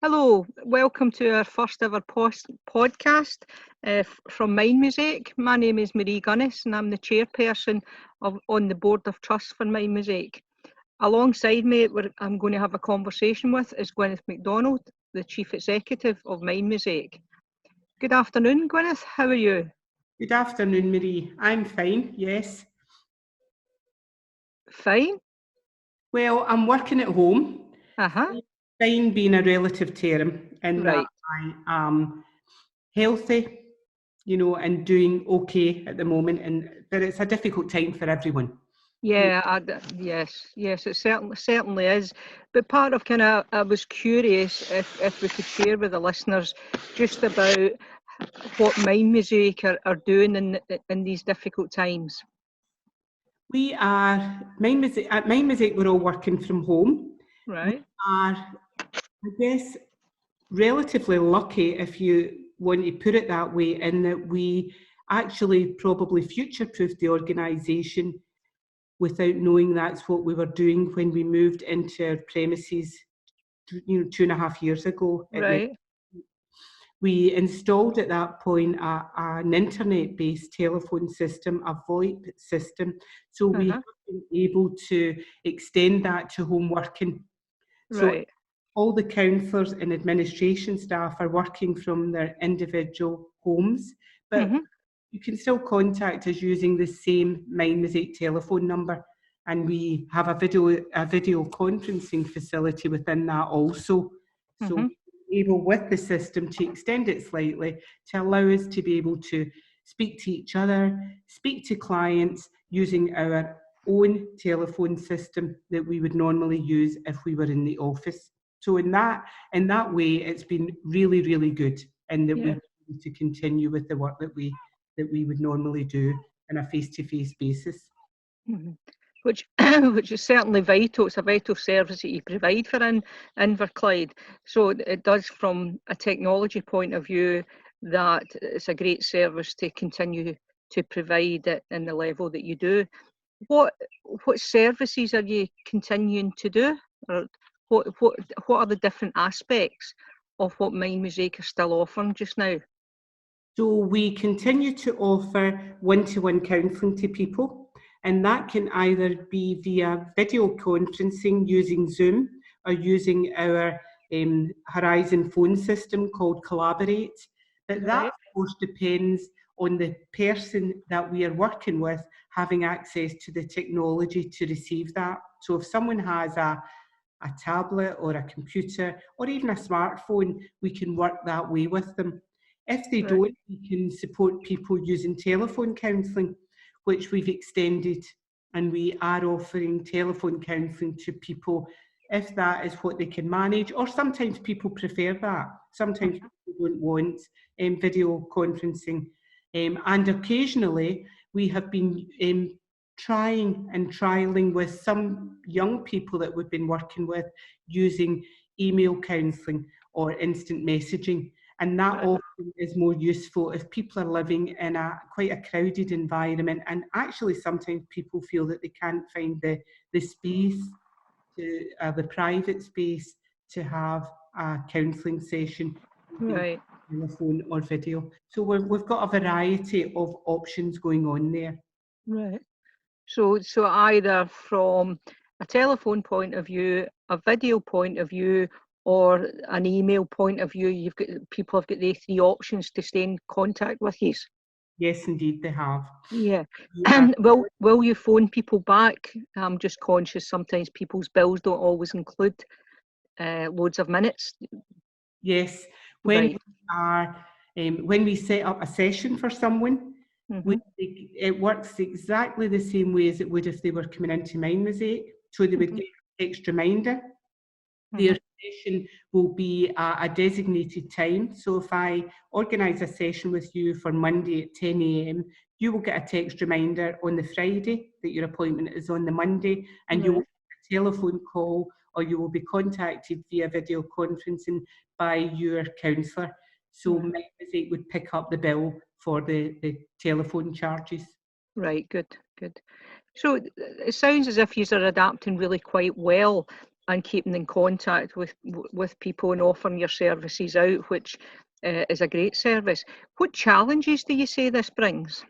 Hello, welcome to our first ever podcast from MindMosaic. My name is Marie Gunnis and I'm the chairperson on the board of trust for MindMosaic. Alongside me, I'm going to have a conversation with is Gwyneth MacDonald, the chief executive of MindMosaic. Good afternoon, Gwyneth. How are you? Good afternoon, Marie. I'm fine, yes. Fine? Well, I'm working at home. Uh-huh. Fine being a relative term, and Right. that I am healthy, and doing okay at the moment, but it's a difficult time for everyone. Yeah, yes, it certainly is. But part of I was curious if we could share with the listeners just about what MindMosaic are doing in these difficult times. We are at MindMosaic. We're all working from home. Right. We are, I guess, relatively lucky, if you want to put it that way, in that we actually probably future-proofed the organisation without knowing that's what we were doing when we moved into our premises, 2.5 years ago. Right. We installed at that point an internet-based telephone system, a VoIP system, so we have been able to extend that to home working. So all the counsellors and administration staff are working from their individual homes, but you can still contact us using the same MindMosaic telephone number, and we have a video conferencing facility within that also. So we're able with the system to extend it slightly to allow us to be able to speak to each other, speak to clients using our own telephone system that we would normally use if we were in the office. So in that way, it's been really, really good, and that we need to continue with the work that we would normally do on a face-to-face basis. Which is certainly vital. It's a vital service that you provide for Inverclyde. So it does, from a technology point of view, that it's a great service to continue to provide it in the level that you do. What services are you continuing to do? Or what are the different aspects of what MindMosaic are still offering just now? So we continue to offer one-to-one counselling to people, and that can either be via video conferencing using Zoom or using our Horizon phone system called Collaborate. But that, of course, depends on the person that we are working with having access to the technology to receive that. So if someone has a tablet or a computer or even a smartphone, we can work that way with them. If they don't, we can support people using telephone counselling, which we've extended, and we are offering telephone counselling to people if that is what they can manage, or sometimes people prefer that. Sometimes people don't want video conferencing. And occasionally we have been trialling with some young people that we've been working with using email counselling or instant messaging. And that often is more useful if people are living in quite a crowded environment, and actually sometimes people feel that they can't find the space, the private space to have a counselling session using telephone or video. So we've got a variety of options going on there. Right. So either from a telephone point of view, a video point of view, or an email point of view, people have got the three options to stay in contact with you. Yes, indeed, they have. Yeah. And will you phone people back? I'm just conscious sometimes people's bills don't always include loads of minutes. Yes. When we set up a session for someone, it works exactly the same way as it would if they were coming into MindMosaic. So they would get an extra reminder. Their session will be a designated time. So if I organise a session with you for Monday at 10 a.m, you will get a text reminder on the Friday that your appointment is on the Monday, and you will get a telephone call, or you will be contacted via video conferencing by your counsellor. So MindMosaic would pick up the bill for the telephone charges. Right, good. So it sounds as if you are adapting really quite well and keeping in contact with people and offering your services out, which is a great service. What challenges do you say this brings?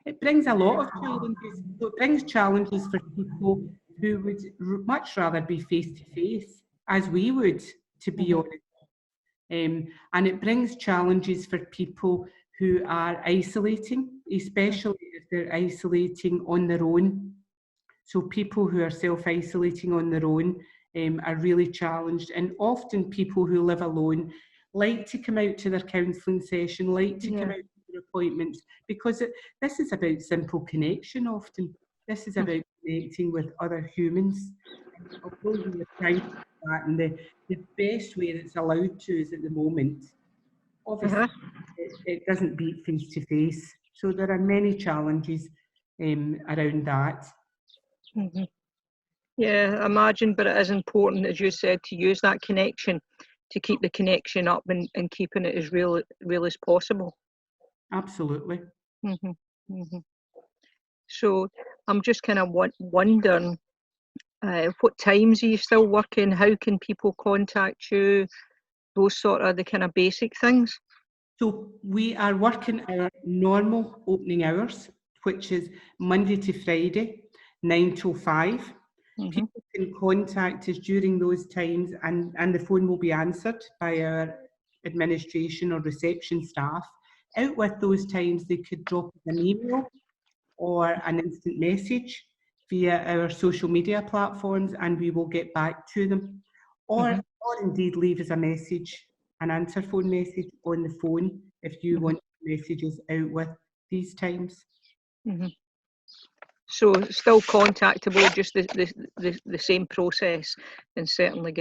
It brings a lot of challenges. So it brings challenges for people who would much rather be face to face, as we would, to be honest. And it brings challenges for people who are isolating, especially if they're isolating on their own. So people who are self-isolating on their own are really challenged. And often people who live alone like to come out to their counselling session, like to come out to their appointments, because this is about simple connection often. This is about connecting with other humans. Although we are trying to do that in the best way that's allowed to us at the moment, obviously it doesn't beat face to face. So there are many challenges around that. Mm-hmm. Yeah, I imagine, but it is important, as you said, to use that connection, to keep the connection up and keeping it as real as possible. Absolutely. Mm-hmm. Mm-hmm. So I'm just kind of wondering, what times are you still working? How can people contact you? Those sort of the kind of basic things. So we are working our normal opening hours, which is Monday to Friday, 9 till 5. Mm-hmm. People can contact us during those times and the phone will be answered by our administration or reception staff. Out with those times, they could drop us an email or an instant message via our social media platforms and we will get back to them. Or indeed leave us a message, an answer phone message on the phone if you want messages out with these times. Mm-hmm. So still contactable, just the same process, and certainly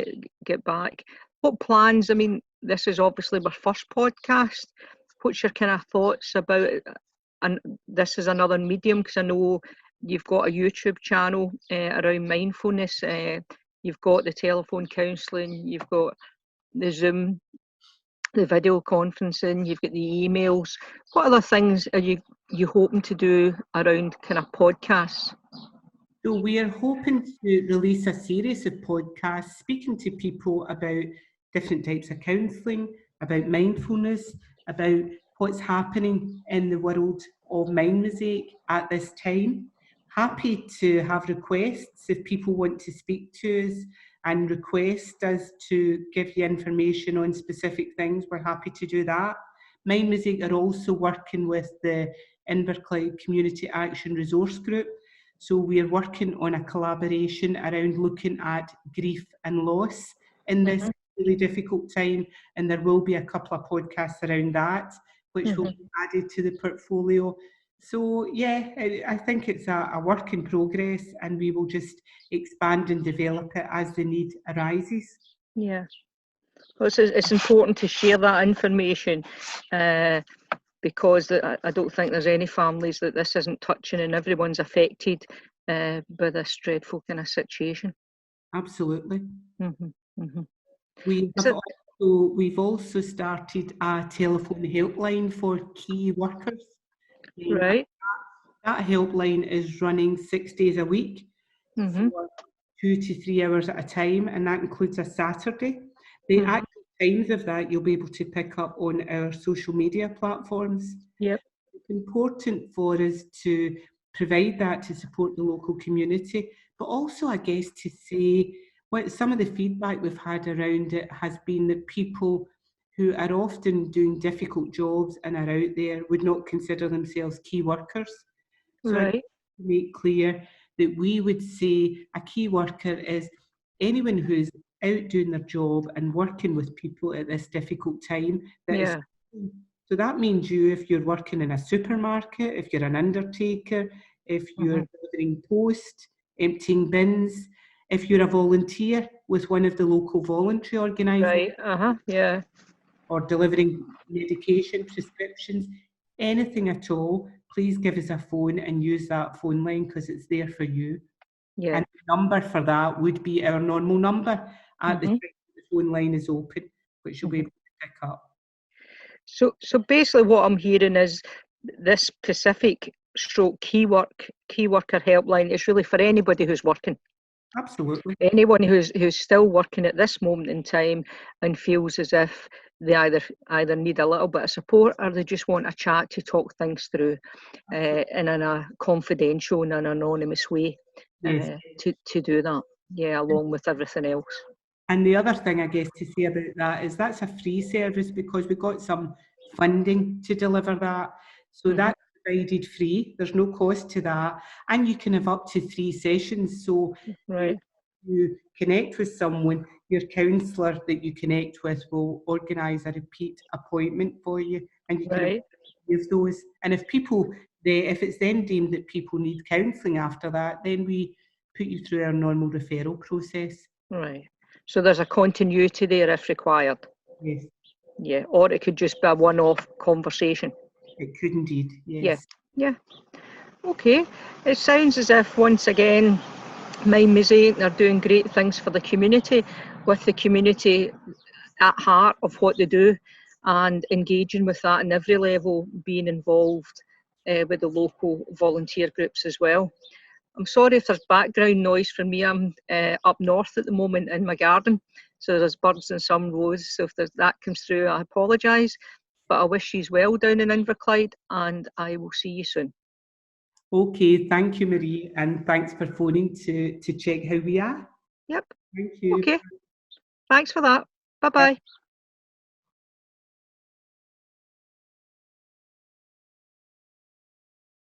get back. What plans? I mean, this is obviously my first podcast. What's your kind of thoughts about it? And this is another medium, because I know you've got a YouTube channel around mindfulness. You've got the telephone counselling. You've got the Zoom, the video conferencing. You've got the emails. What other things are you hoping to do around kind of podcasts? So we are hoping to release a series of podcasts speaking to people about different types of counselling, about mindfulness, about what's happening in the world of MindMosaic at this time. Happy to have requests if people want to speak to us and request us to give you information on specific things. We're happy to do that. MindMosaic are also working with the Inverclyde Community Action Resource Group. So we are working on a collaboration around looking at grief and loss in this really difficult time, and there will be a couple of podcasts around that, which will be added to the portfolio. So yeah, I think it's a work in progress, and we will just expand and develop it as the need arises. Yeah, well, it's important to share that information. Because I don't think there's any families that this isn't touching, and everyone's affected by this dreadful kind of situation. Absolutely. Mm-hmm. Mm-hmm. We've also started a telephone helpline for key workers. Right. That helpline is running 6 days a week for 2 to 3 hours at a time, and that includes a Saturday. The actual times of that you'll be able to pick up on our social media platforms. Yep. It's important for us to provide that to support the local community, but also, I guess, to say what some of the feedback we've had around it has been that people who are often doing difficult jobs and are out there would not consider themselves key workers. So I make clear that we would say a key worker is anyone who's out doing their job and working with people at this difficult time. So that means if you're working in a supermarket, if you're an undertaker, if you're delivering post, emptying bins, if you're a volunteer with one of the local voluntary organisations, or delivering medication, prescriptions, anything at all, please give us a phone and use that phone line because it's there for you. Yeah. And the number for that would be our normal number at the time the phone line is open, which you'll be able to pick up. So basically what I'm hearing is this specific stroke key worker helpline is really for anybody who's working. Absolutely. Anyone who's still working at this moment in time and feels as if they either need a little bit of support or they just want a chat to talk things through in a confidential and an anonymous way, Yes. to do that, yeah, along with everything else. And the other thing, I guess, to say about that is that's a free service because we got some funding to deliver that. So that's provided free. There's no cost to that. And you can have up to 3 sessions. So Right. you connect with someone, your counsellor that you connect with will organise a repeat appointment for you, and you can have those. And if it's then deemed that people need counselling after that, then we put you through our normal referral process. Right. So there's a continuity there if required. Yes. Yeah. Or it could just be a one-off conversation. It could indeed, yes. Yeah. Okay. It sounds as if once again MindMosaic are doing great things for the community, with the community at heart of what they do, and engaging with that in every level, being involved with the local volunteer groups as well. I'm sorry if there's background noise for me. I'm up north at the moment in my garden, so there's birds in some rows. So if that comes through, I apologise. But I wish you well down in Inverclyde, and I will see you soon. Okay, thank you, Marie, and thanks for phoning to check how we are. Yep. Thank you. Okay. Thanks for that. Bye-bye.